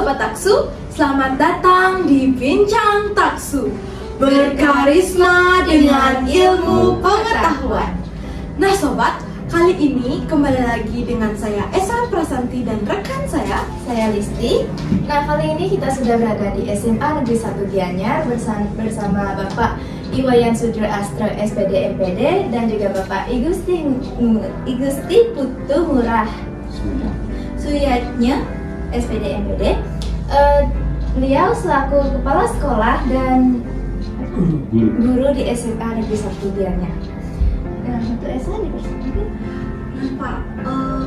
Sobat Taksu, selamat datang di Bincang Taksu, berkarisma dengan ilmu pengetahuan. Nah Sobat, kali ini kembali lagi dengan saya Esa Prasanti dan rekan saya Listi. Nah, kali ini kita sudah berada di SMA Negeri 1 Gianyar bersama Bapak Iwayan Sudro Astro SPD MPD dan juga Bapak Igusti Putu Murah Suyatnya SPD MPD. Beliau selaku kepala sekolah dan guru di SMA Negeri 1 Gianyar. Dan untuk Esa dipersilakan. Nah Pak,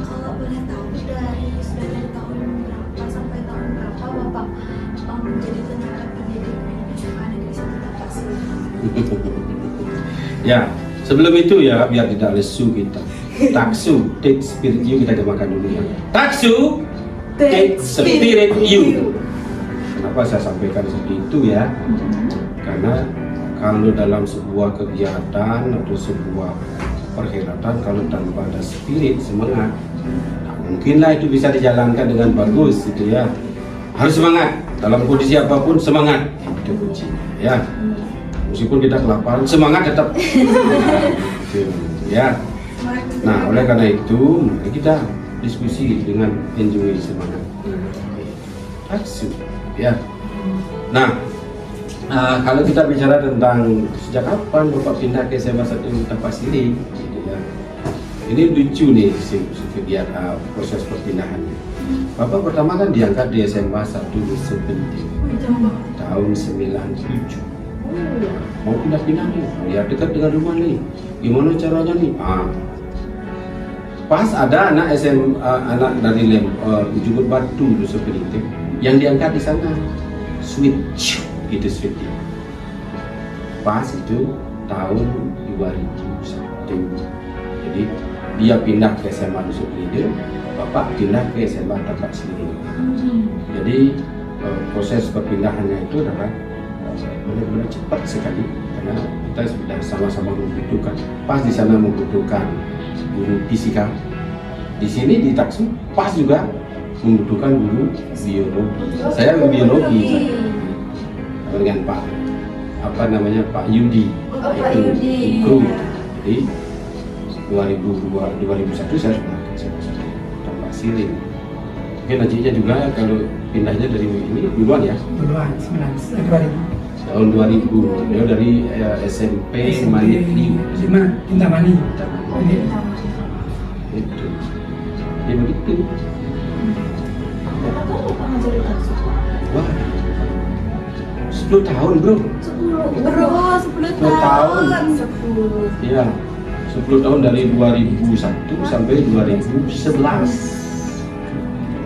kalau boleh tahu sudah dari tahun berapa sampai tahun berapa Bapak menjadi tenaga pendidik di SMA Negeri 1 Taksu? Ya, sebelum itu ya biar tidak lesu kita. Taksu, take spirit you, kita jemakan dulu ya. Taksu, take spirit you. Kenapa saya sampaikan seperti itu ya? Karena kalau dalam sebuah kegiatan atau sebuah perhelatan, kalau tanpa ada spirit, semangat, tak mungkinlah itu bisa dijalankan dengan bagus gitu ya. Harus semangat dalam kondisi apapun, semangat itu kuncinya ya. Meskipun kita kelaparan, semangat tetap ya. Nah, oleh karena itu mari kita diskusi dengan enjoy semangat Taksu ya. Nah, kalau kita bicara tentang sejak kapan Bapak pindah ke SMA 1 Tapak Siring gitu ya. Ini lucu nih kegiatan proses perpindahannya. Bapak pertama kan diangkat di SMA 1 Sepenting tahun 97. Mau pindah-pindah nih, ya dekat dengan rumah nih. Gimana caranya nih? Pas ada anak SMA, anak dari Ujung Batu di Sepenting yang diangkat di sana. Switch gitu switch. Pas itu tahun 2001. Jadi dia pindah ke SMA di Sepenting, Bapak pindah ke SMA Tapak Siring. Jadi proses perpindahannya itu adalah benar-benar cepat sekali karena kita sudah sama-sama membutuhkan. Pas di sana membutuhkan guru fisika, di sini di Taksu pas juga membutuhkan guru biologi. Saya guru biologi dengan Pak Pak Yudi, Pak Yudi. guru. Jadi 2001 saya sudah ke Tapak Siring. Mungkin nantinya juga kalau pindahnya dari ini duluan ya. Duluan 2000. Tahun 2000, dia dari SMP Manit 5 Kintamani. Itu. Dia begitu. Berapa tahun Bapak ngajar di Taksu? Wah. 10 tahun, Bro. 10 tahun. 10. Iya. 10 tahun dari 2001 sampai 2011.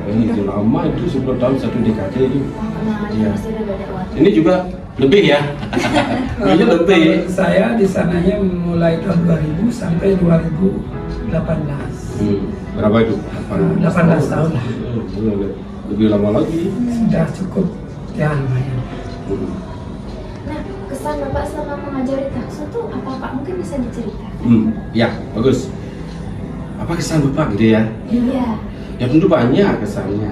Ini lama itu 10 tahun satu dekade itu. Iya. Ini juga lebih ya. Ini lebih. Kalau saya di sananya mulai tahun 2000 sampai 2018. Berapa itu? 18 tahun lah. Lebih lama lagi. Sudah cukup ya lumayan. Nah, kesan Bapak selama mengajari Taksu tuh apa Pak? Mungkin bisa diceritakan? Ya, bagus. Apa kesan Bapak gitu ya? Iya. Ya tentu banyak kesannya.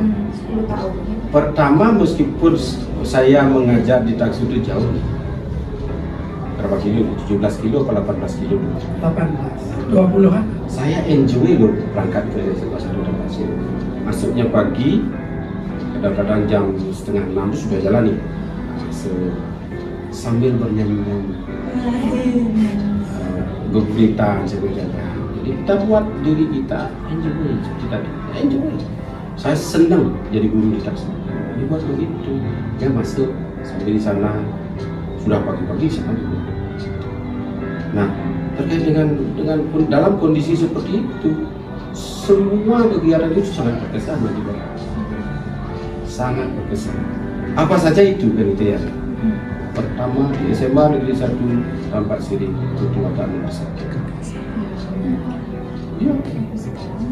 10 tahun. Pertama, meskipun saya mengajar di Taksu itu jauh. Berapa kilo? 17 kilo atau 18 kilo? 18, 20-an. Saya enjoy loh berangkat ke SMA 1 Taksu. Masuknya pagi, kadang-kadang jam setengah 6 sudah jalan nih. Sambil bernyanyi-nyanyi. Gurita sebenarnya. Jadi kita buat diri kita enjoy seperti tadi. Enjoy. Saya senang jadi guru di Taksu. Dibuat begitu. Dia masuk sampai di sana sudah pagi-pagi sana dulu. Nah, terkait dengan dalam kondisi seperti itu, semua kegiatan itu sangat berkesan bagi Bapak. Sangat berkesan. Apa saja itu kan itu ya? Pertama di SMA Negeri 1 Tapak Siring, ketua nomor 1. Iya.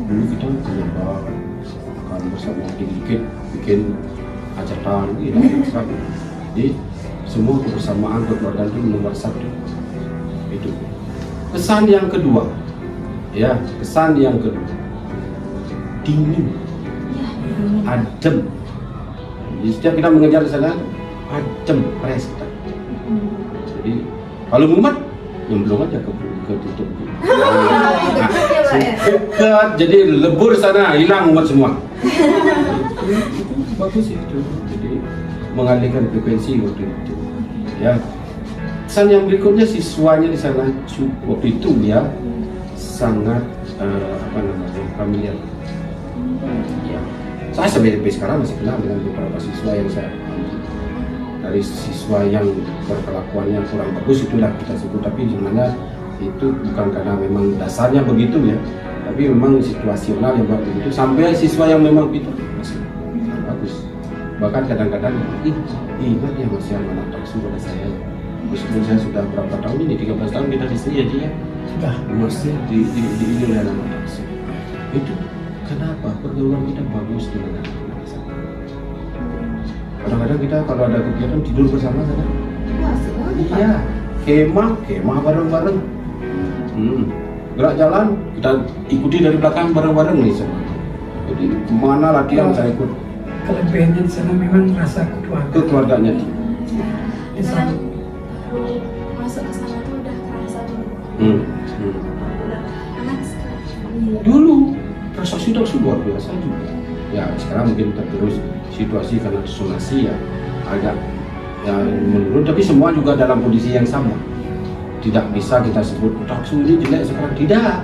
Dulu kita punya akan bersama bikin hajatan gitu. Jadi semua kebersamaan kekeluargaan itu nomor 1. Itu. Kesan yang kedua, dingin, adem. Jadi setiap kita mengejar di sana, pres kita. Jadi kalau mumet, nyemplung aja ke tutup. Dekat, jadi lebur sana, hilang mumet semua. Bagus itu. Jadi mengalihkan frekuensi waktu itu. Ya. Pesan yang berikutnya siswanya di sana waktu itu ya sangat familiar. Ya. Saya sampai sekarang masih kenal dengan beberapa siswa yang saya ambil. Dari siswa yang berkelakuannya kurang bagus itulah kita sebut, tapi sebenarnya itu bukan karena memang dasarnya begitu ya, tapi memang situasional yang buat begitu. Sampai siswa yang memang itu masih bagus, bahkan kadang-kadang ingat ya masih anak taksu pada saya. Meskipun saya sudah berapa tahun ini, 13 tahun kita di sini aja ya, Sudah. masih di ini oleh anak taksu. Itu kenapa pergaulan kita bagus dengan anak-anak sana. Kadang-kadang kita kalau ada kegiatan tidur bersama sana. Iya, kemah bareng-bareng. Gerak jalan kita ikuti dari belakang bareng-bareng nih semua. Jadi kemana latihan saya ikut. Kelebihannya di sana memang rasa Keluarganya. Di sana. Baru masuk ke sana tuh udah kerasa dulu. Udah anak sekali. Dulu rasa sudah luar biasa juga. Ya sekarang mungkin tergerus situasi karena zonasi ya agak menurun, tapi semua juga dalam kondisi yang sama. Tidak bisa kita sebut taksu ini jelek sekarang, tidak.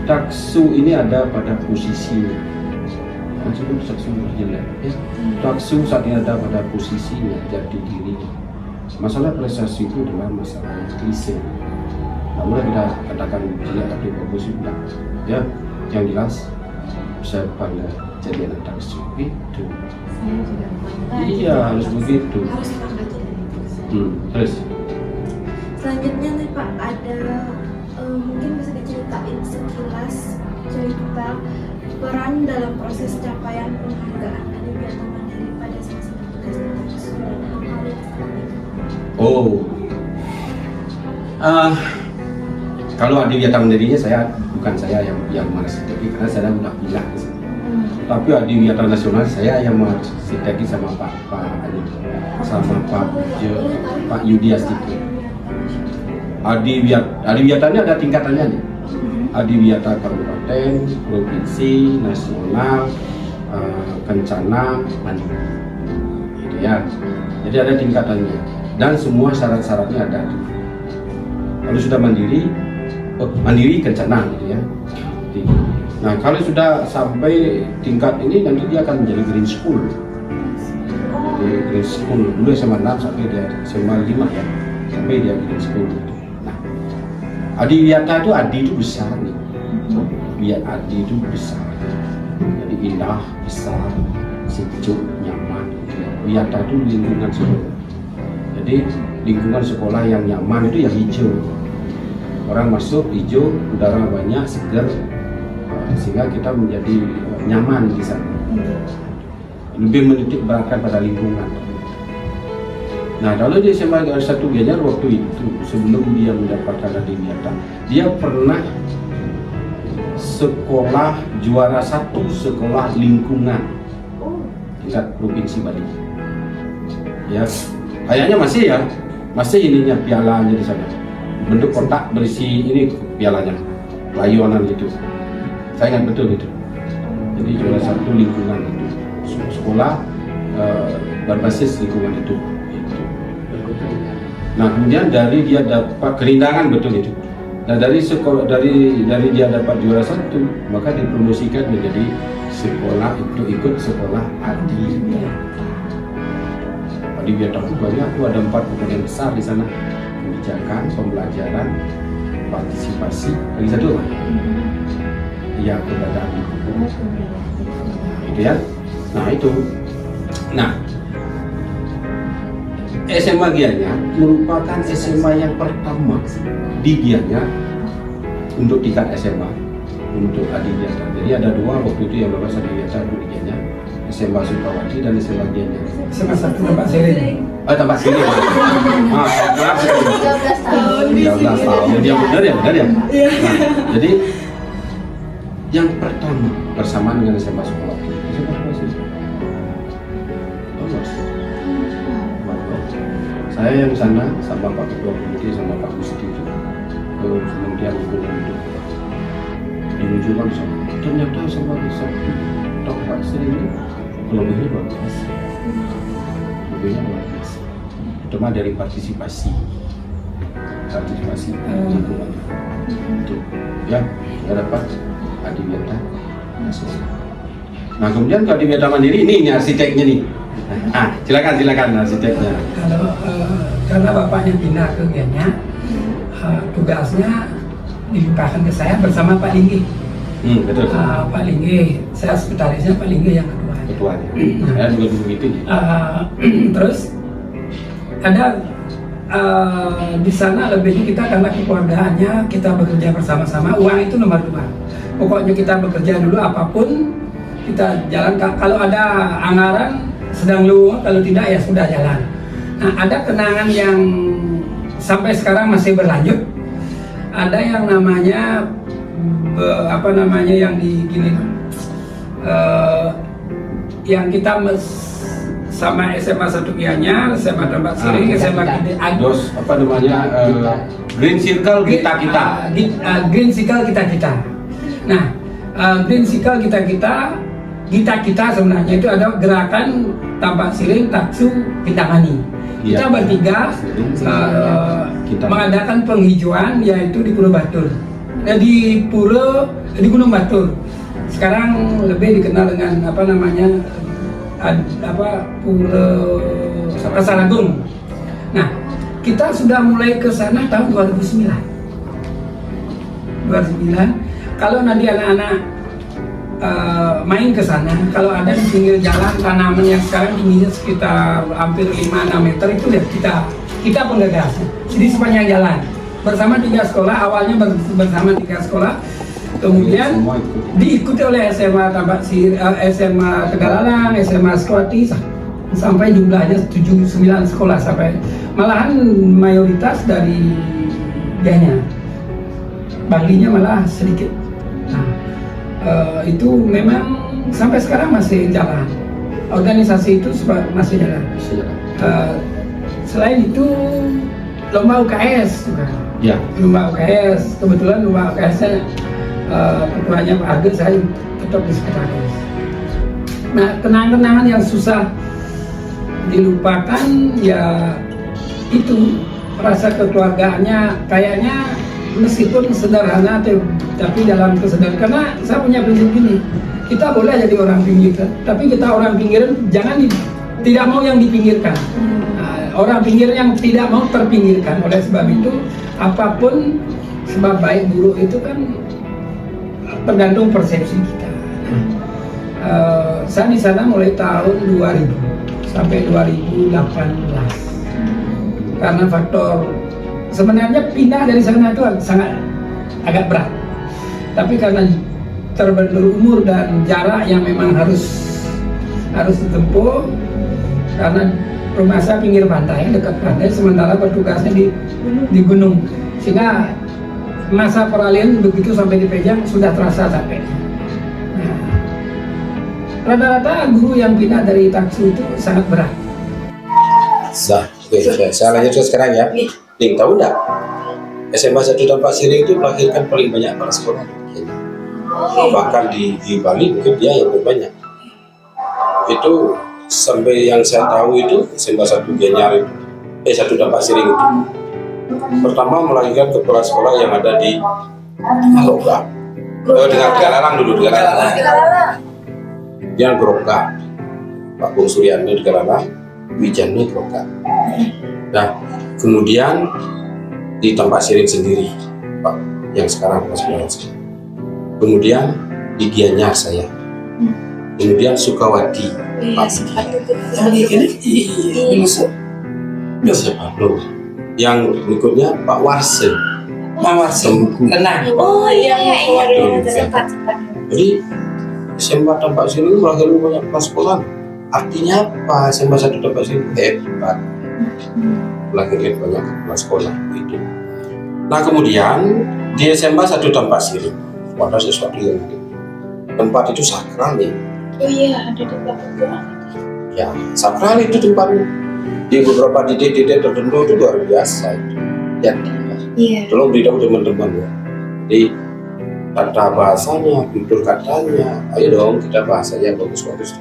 Taksu ini ada pada posisinya. Kan sebut taksu jelek. Ya. Taksu saat ini ada pada posisinya, jati dirinya. Masalah prestasi itu adalah masalah yang klise. Namun kita katakan jelek tapi bagus juga. Ya, yang jelas saya bangga jadi anak taksu itu. Saya juga bangga. Iya, harus begitu. Harus bangga jadi itu. Terus Selanjutnya nih Pak, ada mungkin bisa diceritain sekilas cerita peran dalam proses capaian penghargaan Adiwiyata Mandiri pada semasa tugas di Taksu dan hal yang seperti itu. Kalau Adiwiyata Mandirinya bukan saya yang mengarsiteki karena saya udah pindah ke sini. Tapi Adiwiyata Nasional saya yang mengarsiteki sama Pak Yudi Astike. Adiwiyatanya ada tingkatannya nih. Adiwiyata Kabupaten, Provinsi, Nasional, Kencana, Mandiri. Gitu ya. Jadi ada tingkatannya dan semua syarat-syaratnya ada. Kalau sudah mandiri Kencana gitu ya. Nah kalau sudah sampai tingkat ini nanti dia akan menjadi green school. Di green school dulu SMA 6 sampai dia SMA 5 ya, sampai dia green school. Nah Adiwiyata itu Adi itu besar nih, biar Adi itu besar, jadi indah, besar, sejuk, nyaman. Wiyata itu lingkungan sekolah. Jadi lingkungan sekolah yang nyaman itu yang hijau. Orang masuk hijau, udara banyak, segar, sehingga kita menjadi nyaman di sana. Lebih menitik beratkan pada lingkungan. Nah, kalau di SMA 1 Gianyar waktu itu sebelum dia mendapatkan Adiwiyata, dia pernah sekolah juara 1 sekolah lingkungan tingkat provinsi Bali. Ya, kayaknya masih ininya pialanya di sana. Bentuk kotak berisi ini pialanya, layonan gitu. Saya ingat betul itu. Jadi juara 1 lingkungan itu, sekolah berbasis lingkungan itu. Nah kemudian dari dia dapat kerindangan betul itu. Nah dari sekolah dari dia dapat juara 1 maka dipromosikan menjadi sekolah itu ikut sekolah Adiwiyata itu banyak tuh, ada 4 komponen besar di sana: kebijakan, pembelajaran, partisipasi, lagi satu apa? Iya, keberadaan itu ya. Nah itu. Nah SMA Gianyar merupakan SMA yang pertama di Gianyar untuk tingkat SMA untuk Adiwiyata. Jadi ada 2 waktu itu yang lolos Adiwiyata di Gianyar, SMA Sukawati dan SMA Gianyar. SMA 1 tempat sering. Tempat sini. Kenapa sekali? 13 tahun. 13 tahun. Dia benar ya. Nah, jadi yang pertama bersamaan dengan SMA Sukawati. SMA Sukawati. Saya yang sana sama Pak Ketua Komite sama Pak Gusti itu kemudian dimunculkan ternyata sama satu Pak Sering itu lebihnya luar biasa, lebihnya luar biasa. Terutama dari partisipasi lingkungan itu ya kita dapat Adiwiyata. Nah kemudian kalau Adiwiyata Mandiri ini arsiteknya nih. Silakan arsiteknya. Kalau karena bapaknya pindah ke Gianyar, tugasnya dilimpahkan ke saya bersama Pak Linggi. Betul. Pak Linggi, saya sekretarisnya Pak Linggi yang kedua. Ketuanya. Saya juga dulu itu. Terus ada di sana lebihnya kita karena kekeluargaannya kita bekerja bersama-sama, uang itu nomor 2. Pokoknya kita bekerja dulu apapun kita jalan. Kalau ada anggaran sedang luang, kalau tidak ya sudah jalan. Nah ada kenangan yang sampai sekarang masih berlanjut. Ada yang namanya yang di gini, yang kita sama SMA 1 Gianyar, SMA Tambak Siring, SMA Dos Green Circle kita. Green Circle kita. Nah, Green Circle kita sebenarnya itu ada gerakan Tambak Siring, Taksu, Kintamani. Kita bertiga mengadakan penghijauan yaitu di Pulau Batur, di Gunung Batur. Sekarang lebih dikenal dengan Pulau Pasaragung. Nah, kita sudah mulai ke sana tahun 2009. Kalau nanti anak-anak main ke sana, kalau ada di pinggir jalan tanaman yang sekarang tingginya sekitar hampir 5-6 meter itu ya kita penggagasnya. Jadi sepanjang jalan bersama 3 sekolah, awalnya bersama 3 sekolah, kemudian diikuti oleh SMA Tambak Siring, SMA Tegalalang, SMA Sekuati, sampai jumlahnya 7-9 sekolah, sampai malahan mayoritas dari Gianyar, Balinya malah sedikit. Nah, itu memang sampai sekarang masih jalan. Organisasi itu masih jalan. Selain itu lomba UKS juga. Ya. Lomba UKS, kebetulan lomba UKS-nya ketuanya Pak Arge, saya tetap di sekretaris. Nah, kenangan-kenangan yang susah dilupakan ya itu rasa kekeluargaannya, kayaknya meskipun sederhana tapi dalam kesadaran, karena saya punya prinsip gini, kita boleh jadi orang pinggir, tapi kita orang pinggiran jangan tidak mau yang dipinggirkan. Orang pinggir yang tidak mau terpinggirkan. Oleh sebab itu apapun sebab baik buruk itu kan tergantung persepsi kita. Saya di sana mulai tahun 2000 sampai 2018 karena faktor sebenarnya pindah dari sana itu sangat agak berat, tapi karena terbentur umur dan jarak yang memang harus ditempuh, karena rumah saya pinggir pantai, dekat pantai, sementara bertugasnya di gunung, sehingga masa peralihan begitu sampai di Pejang sudah terasa capek. Nah, rata-rata guru yang pindah dari Taksu itu sangat berat. Saya lanjut sekarang ya. Ning, tahu nggak? SMA 1 Tambak Siring itu melahirkan paling banyak kepala sekolah. Bahkan di Bali mungkin dia yang terbanyak. Itu sampai yang saya tahu itu SMA 1 Gianyar itu, 1 Tambak Siring itu pertama melahirkan kepala sekolah yang ada di Aloga. Dengan Tegalalang dulu, Tegalalang. Yang Groka, Pak Bung Suryano Tegalalang, Wijano Groka. Nah, kemudian di Tambak Siring sendiri, Pak, yang sekarang kelas 11. Kemudian di Gianyar saya. Kemudian Sukawati, Pak. Ini siapa? Yang berikutnya Pak Warsen. Pak Warsen, tenang. Oh iya, sempat. Jadi SMA Tambak Siring melahirkan banyak kelas sekolah. Artinya apa? SMA 1 Tambak Siring hebat. Melahirkan banyak kelas sekolah itu. Nah kemudian di SMA 1 Tambak Siring ada sesuatu yang tempat itu sakral nih. Oh iya, ada di belakang. Ya, sakral itu tempatnya. di beberapa titik-titik tertentu itu luar biasa itu. Jadi, Iya. tolong beritahu teman-teman ya. Jadi tata bahasanya, tutur katanya, ayo dong kita bahas aja yang bagus-bagus,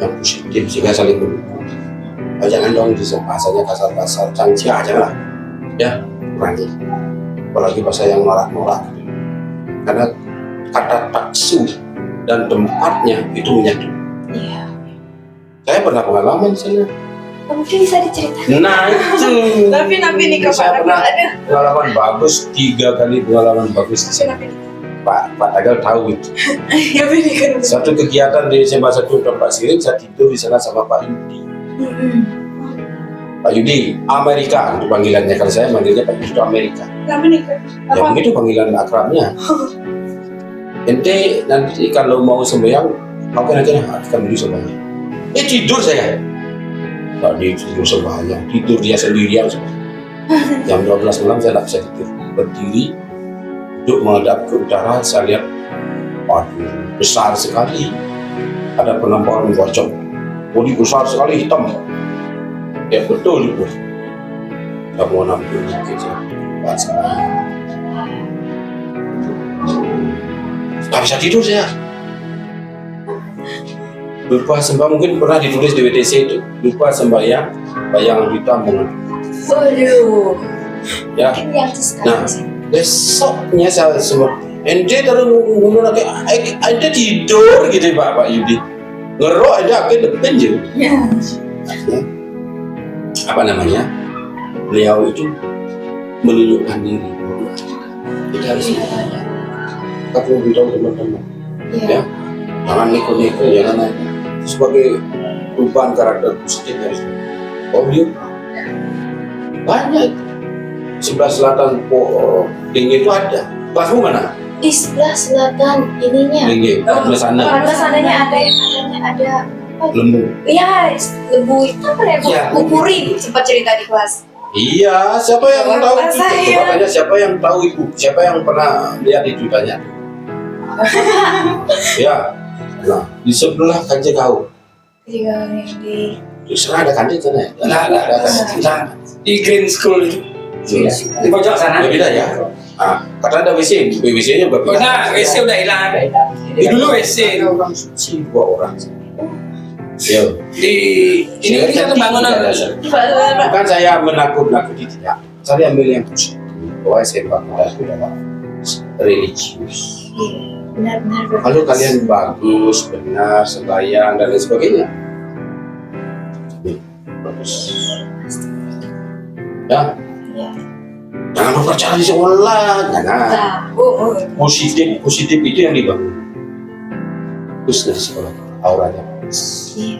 yang positif sehingga saling mendukung. Jangan dong bisa bahasanya kasar-kasar, cancia aja lah, ya kurangi. Apalagi bahasa yang norak-norak. Karena kata taksu dan tempatnya itu menyatu. Iya. Saya pernah pengalaman di sana. Mungkin bisa diceritakan. Nah itu. Tapi nih Saya pernah pengalaman bagus, 3 kali pengalaman bagus di sana. Pak Tagal tahu itu. Ya kan. Satu kegiatan di SMA 1 tempat Sirik, saya tidur di sana sama Pak Yudi. Pak Yudi Amerika itu panggilannya, kalau saya manggilnya Pak Yudi Amerika. Ya begitu panggilan akrabnya. Ente nanti kalau mau sembahyang, apa nanti akan dulu sembahyang. Tidur saya. Tadi tidur sembahyang, tidur dia sendirian. Jam 12 malam saya tidak bisa tidur. Berdiri, duduk menghadap ke utara, saya lihat, waduh, besar sekali. Ada penampakan pocong. Bodi besar sekali, hitam. Ya betul itu. Saya mau nampil sedikit ya. Buat sembahyang. Gak bisa tidur saya. Lupa sembahyang, mungkin pernah ditulis di WTC itu. Lupa sembahyang, bayangan hitam menghadap. Waduh. Ya. Ini yang sekali. Nah, besoknya saya semua ente terus ngomong lagi, ente tidur gitu Pak Yudi. Ngerok aja akhirnya depan je. Ya. Apa namanya? Beliau itu menunjukkan diri. Kita harus bertanya. Kita beritahu teman-teman. Iya. Ya, jangan neko-neko, jangan sebagai perubahan karakter positif harus. Oh dia banyak. Sebelah selatan Tinggi itu ada. Kelasmu mana? Di sebelah selatan ininya. Tinggi, sebelah sana. Karena sananya ada Lembu. Iya, lembu itu apa ya? Iya. Kupuri sempat cerita di kelas. Iya, siapa yang Bapak tahu itu? saya. Coba tanya siapa yang tahu itu? Siapa yang pernah lihat itu tanya? Ya, nah di sebelah kanjeng kau. Juga yang di Di sana ada kanjeng sana ya? Ada kanjeng. Nah, di Green School itu. Iya. Di pojok sana. Beda ya. Ah, karena ada WC, WC-nya berbeda. Nah, WC udah hilang. Di dulu WC. Ada orang suci, 2 orang. Ya. Di ini satu bangunan. Bukan saya menakut-nakuti, tidak. Saya ambil yang positif. Bahwa SMA kita sudah religius. benar-benar Kalau kalian bagus, benar, sembahyang dan lain sebagainya, bagus. Ya, ya. jangan mempercayai seolah, jangan. Positif itu yang dibangun. Terus dari sekolah, auranya. Iya.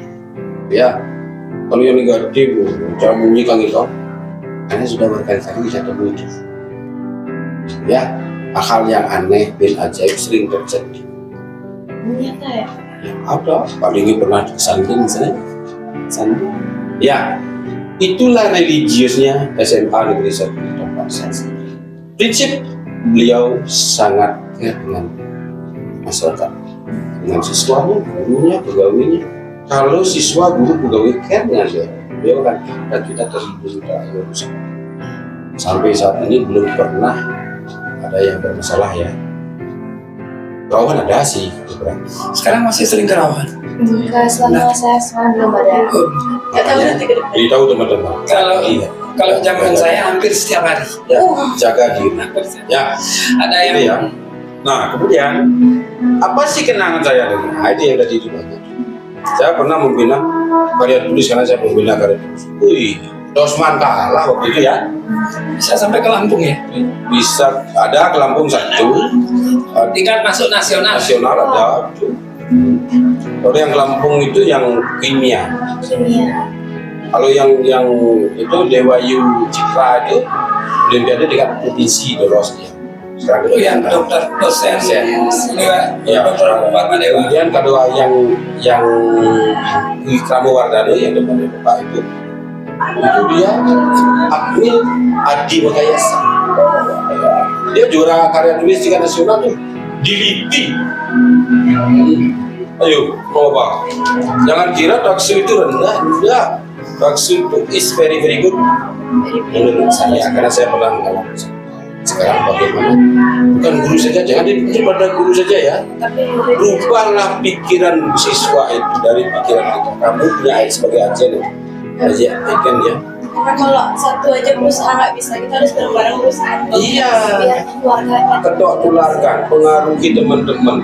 Ya, kalau yang negatif, jangan menyikat itu. Karena sudah berkali-kali bisa temui itu. Ya, hal yang aneh dan ajaib sering terjadi. Ternyata ya. Ada, paling pernah disanding misalnya. Sanding. Ya, itulah religiusnya SMA Negeri 1 tempat saya sendiri. Prinsip beliau sangat care dengan masyarakat, dengan siswanya, gurunya, pegawainya. Kalau siswa, guru, pegawai care dengan beliau kan kita terhibur terus. Sampai saat ini belum pernah ada yang bermasalah ya. Kerawan ada sih, beberapa. Sekarang masih sering kerawan. Enggak, selama saya semua belum ada. Makanya beritahu teman-teman. Kalau Iya. kalau zaman saya hampir setiap hari. Ya, jaga diri. Ya, Ada yang itu ya. Nah, kemudian apa sih kenangan saya dengan itu yang tadi itu banyak. Saya pernah membina karya tulis karena saya membina karya tulis. Wih, Dosman kalah waktu itu ya. bisa sampai ke Lampung ya. Bisa ada ke Lampung 1, Tingkat masuk nasional. nasional ada. Kalau yang ke Lampung itu yang kimia. Kimia. Kalau yang itu Dewayu Citra itu Olimpiade tingkat provinsi lolos dia. Sekarang Itu yang dokter dosen. Ya, Dokter Parma Dewa. kemudian kedua yang Wikramo Wardano yang depan Bapak itu dia Akmil Adi Makayasa. Dia juara karya tulis tingkat nasional tuh di LIPI. Ayo, mau apa? Jangan kira taksu itu rendah, enggak. Taksu itu is very good menurut saya, karena saya pernah mengalami. Sekarang bagaimana? Bukan guru saja, jangan dipikir pada guru saja ya. Rubahlah pikiran siswa itu dari pikiran kita. Kamu punya sebagai agen ya. Karena kalau satu aja berusaha nggak bisa, kita harus bareng-bareng berusaha. Iya. Biar keluarganya. Ketok tularkan, pengaruhi teman-teman.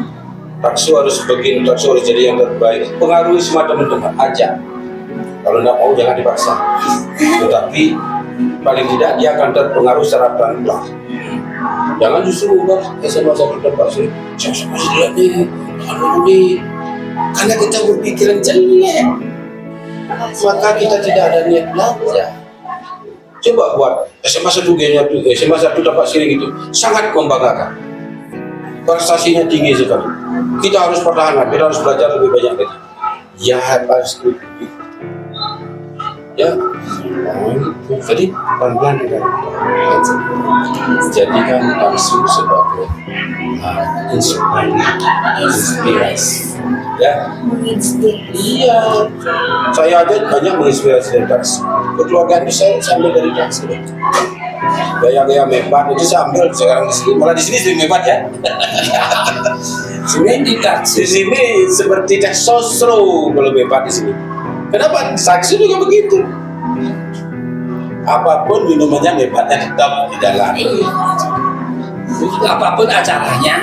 Taksu harus begini, taksu harus jadi yang terbaik. Pengaruhi semua teman-teman, ajak. Kalau nggak mau jangan dipaksa. Tetapi paling tidak dia akan terpengaruh secara pelan-pelan. Jangan justru ubah SMA 1 dan Pak Sri. Sama dia nih, karena kita berpikiran jelek, maka kita tidak ada niat belajar. Coba buat SMA 1G-nya tuh, SMA 1 Tapak Siri gitu, sangat membanggakan. Prestasinya tinggi sekali. Kita harus pertahankan, kita harus belajar lebih banyak lagi. Ya pasti. Ya, jadi pelan-pelan dengan jadikan taksu sebagai inspirasi. Ya, Menginspirasi. iya. Saya aja banyak menginspirasi dari taksu. Kekeluargaan itu saya ambil dari taksu. Gaya-gaya mebat itu saya ambil sekarang di sini. Malah di sini sering mebat ya. Sini di taksu sini seperti teks sosro kalau mebat di sini. Kenapa? Saksi juga begitu. Apapun minumannya mebatnya tetap di dalam. Apapun acaranya,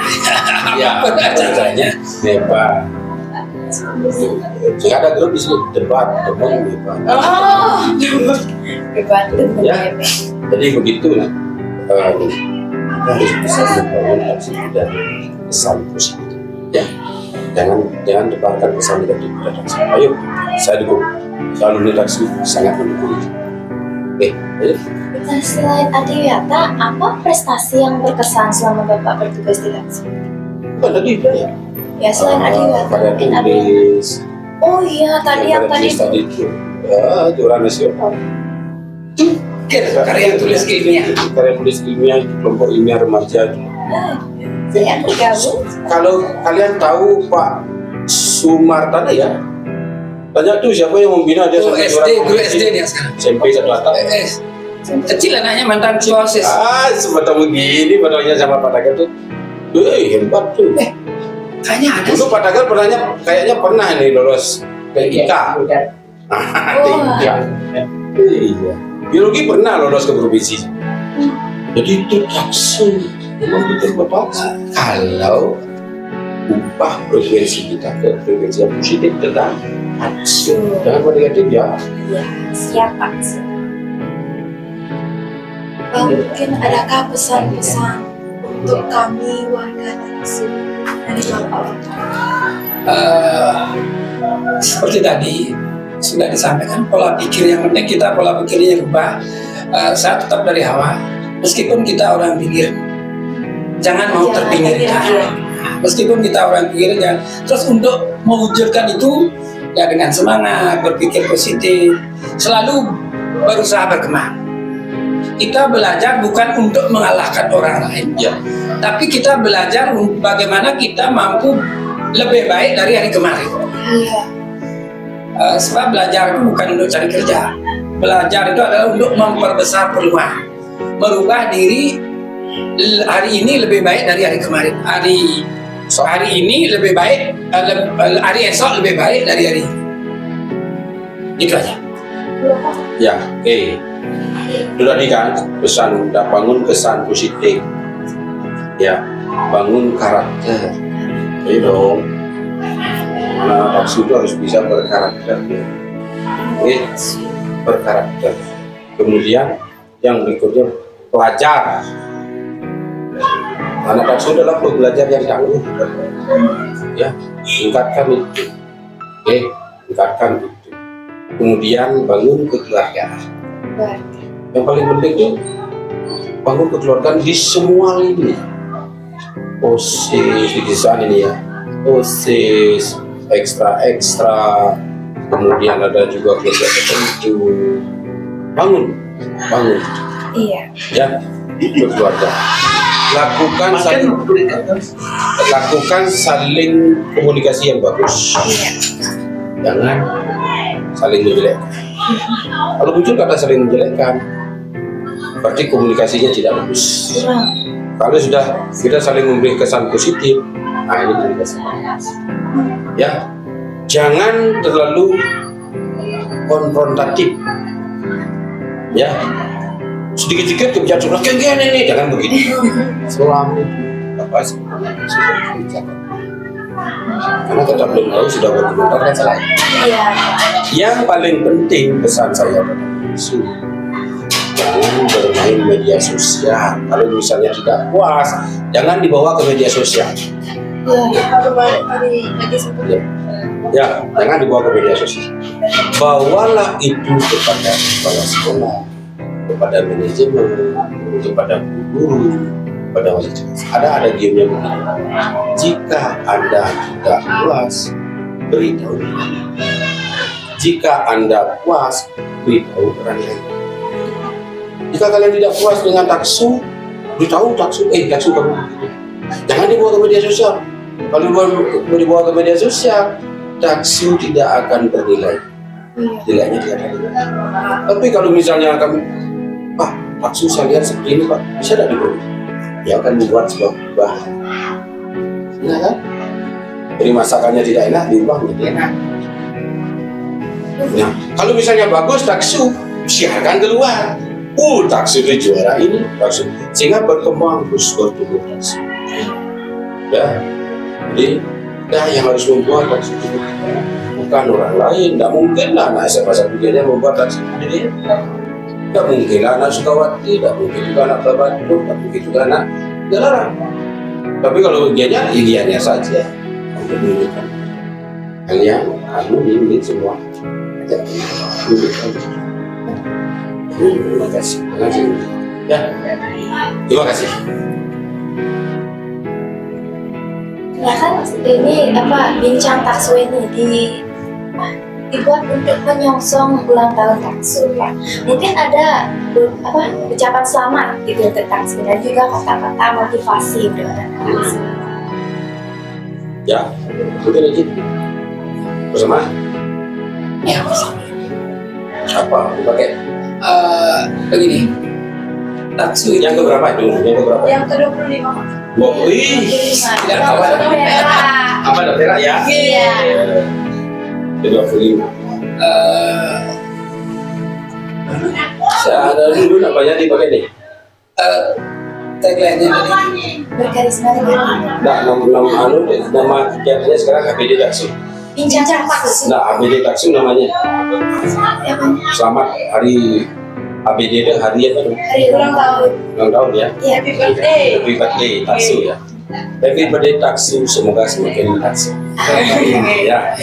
Ya, apapun acaranya. mebat. Jika ada grup di sini debat mebat. Oh, Hebat. Ya, jadi begitu lah. Kita harus bisa membangun aksi dan kesan positif. Ya, jangan tebarkan kesan negatif pada taksi. Ayo, saya dukung. Selalu taksi sangat mendukung. Ayo. Nah, selain Adiwiyata, apa prestasi yang berkesan selama Bapak bertugas di taksi? Kan tadi ya. Ya, selain Adiwiyata, Karya mungkin ada. tulis. Oh iya, tadi yang tadi itu. Tadi itu. Ya, juara nasional. Karya tulis ilmiah. Karya tulis ilmiah, kelompok ilmiah remaja. Saya bergabung. Kalau kalian tahu Pak Sumartana ya, tanya tuh siapa yang membina dia Oh, sampai SD, juara guru kompetisi. SD dia sekarang. SMP 1 atap. Kecil anaknya mantan ketua OSIS. Sebentar begini padanya sama Pak Tagar tuh. Hebat tuh. Kayaknya ada Dulu sih. Pak Tagar kayaknya pernah nih lolos PIK. Iya. Iya. Biologi pernah lolos ke provinsi. Jadi itu taksu. Memang betul Bapak. Kalau ubah frekuensi kita ke frekuensi yang positif tentang taksu. Jangan pada negatif ya. Iya, siap Pak. mungkin adakah pesan-pesan untuk kami warga taksi dari Bapak? Seperti tadi sudah disampaikan, pola pikir yang penting kita pola pikirnya rubah. Saya tetap dari awal, meskipun kita orang pinggir, jangan mau terpinggirkan. Meskipun kita orang pinggir, jangan. Terus untuk mewujudkan itu ya dengan semangat, berpikir positif, selalu berusaha berkembang. Kita belajar bukan untuk mengalahkan orang lain, Ya. tapi kita belajar bagaimana kita mampu lebih baik dari hari kemarin. Iya. Sebab belajar itu bukan untuk cari kerja. Belajar itu adalah untuk memperbesar peluang, merubah diri hari ini lebih baik dari hari kemarin. Hari ini lebih baik, hari esok lebih baik dari hari ini. Itu aja. Ya, sudah nih kan pesan, udah bangun kesan positif. Ya, bangun karakter. Ayo dong. Nah, taksu itu harus bisa berkarakter. Ya. Berkarakter. Kemudian yang berikutnya pelajar. Anak taksu adalah belajar yang tangguh. Ya, tingkatkan itu. Tingkatkan itu. Kemudian bangun kekeluargaan. Yang paling penting itu bangun kekeluargaan di semua lini. OSIS di desa ini ya, OSIS ekstra, kemudian ada juga kegiatan tertentu. Bangun, Iya. ya kekeluargaan. lakukan saling komunikasi yang bagus. Jangan saling menjelekkan. Kalau muncul kata saling menjelekkan, berarti komunikasinya tidak bagus. Kalau sudah kita saling memberi kesan positif, nah ini komunikasi. Ya, jangan terlalu konfrontatif. Ya, sedikit-sedikit kebijakan sudah geng ini, jangan begitu. Suami apa sih? Karena kita belum tahu sudah berkomentar kan salah. Iya. Yang paling penting pesan saya jangan bermain media sosial. Kalau misalnya tidak puas, jangan dibawa ke media sosial. Ya, jangan dibawa ke media sosial. Bawalah itu kepada kepala sekolah, kepada manajemen, kepada guru, kepada wali kelas. Ada gamenya begini. Jika Anda tidak puas, beritahu. Jika Anda puas, beritahu orang lain. Jika kalian tidak puas dengan taksu, beritahu taksu kamu. Jangan dibawa ke media sosial. Kalau dibawa ke media sosial, taksu tidak akan bernilai. Nilainya tidak ada. Tapi kalau misalnya kamu, Pak, taksu saya lihat seperti ini, Pak, bisa tidak dibawa? Ya akan membuat sebuah perubahan. Iya kan? Jadi masakannya tidak enak, diubah menjadi enak. Nah, kalau misalnya bagus taksu, siarkan keluar. Taksu itu juara ini, taksu. Sehingga berkembang, terus bertumbuh taksu. Ya, jadi yang harus membuat taksu itu bukan orang lain. Tidak mungkin lah anak SMA 1 dia membuat taksu sendiri. Tidak mungkin lah anak Sukawati, tidak mungkin juga anak Babatu, tidak mungkin juga anak Dilarang. Tapi kalau gigiannya saja, kalian ini semua. Terima kasih. Ya, terima kasih. Ya kan ini bincang taksu ini dibuat untuk menyongsong ulang tahun taksu, Pak. Mungkin ada ucapan selamat gitu untuk taksu dan juga kata-kata motivasi untuk anak taksu. Ya, mungkin aja bersama. Ya, bersama. Apa? Pakai begini. Taksu yang keberapa itu? Yang ke-25. Wah, tidak tahu apa ada perak ya? Iya. 25. Saya dulu namanya dipakai nih. Tagline-nya tadi. Berkarisma dengan Nah, nama kegiatannya sekarang ABD Taksu. bincang taksu. Nah, ABD Taksu namanya. Selamat hari ABD itu hari apa tuh? Hari ulang tahun. Ulang tahun ya. Iya. Happy birthday. Happy birthday Taksu ya. Happy birthday Taksu, semoga semakin Taksu. Ya.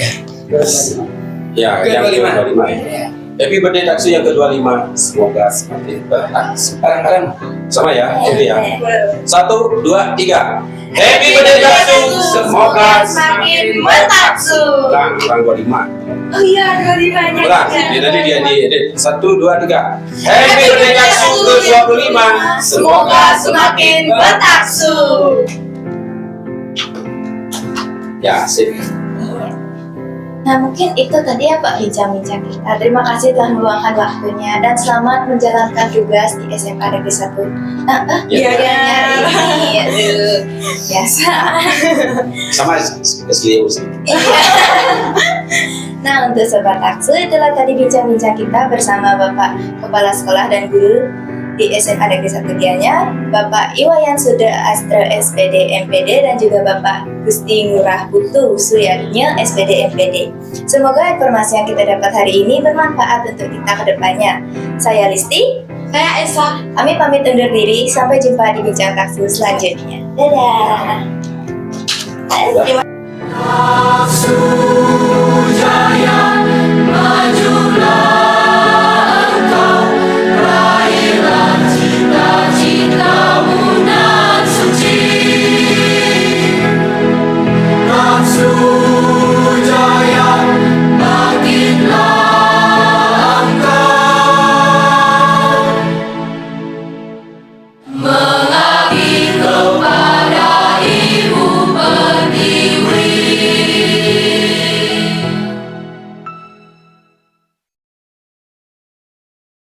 Ya, yang ke-25 ya. Happy birthday Taksu yang ke-25, semoga semakin bertaksu. Sekarang sama ya, oke ya. 1, 2, 3. Happy birthday Taksu, semoga semakin bertaksu. Kurang 25. Oh iya, 25-nya. Kurang, tadi dia diedit. 1, 2, 3. Happy birthday Taksu ke-25, Semoga semakin bertaksu. Ya, sip. Nah, mungkin itu tadi ya Pak bincang-bincang kita. Terima kasih telah meluangkan waktunya dan selamat menjalankan tugas di SMA Negeri 1. Iya. Biasa. Sama SLU sih. Nah, untuk Sobat Taksu, itulah tadi bincang-bincang kita bersama Bapak Kepala Sekolah dan Guru di SMA Negeri 1 Gianyar, Bapak Iwayan Sudra Astra SPD MPD, dan juga Bapak Gusti Ngurah Putu Suyarnya SPD MPD. Semoga informasi yang kita dapat hari ini bermanfaat untuk kita ke depannya. Saya Listi. Saya Esa. Kami pamit undur diri. Sampai jumpa di Bincang Taksu selanjutnya. Dadah. Terima Taksu Jaya maju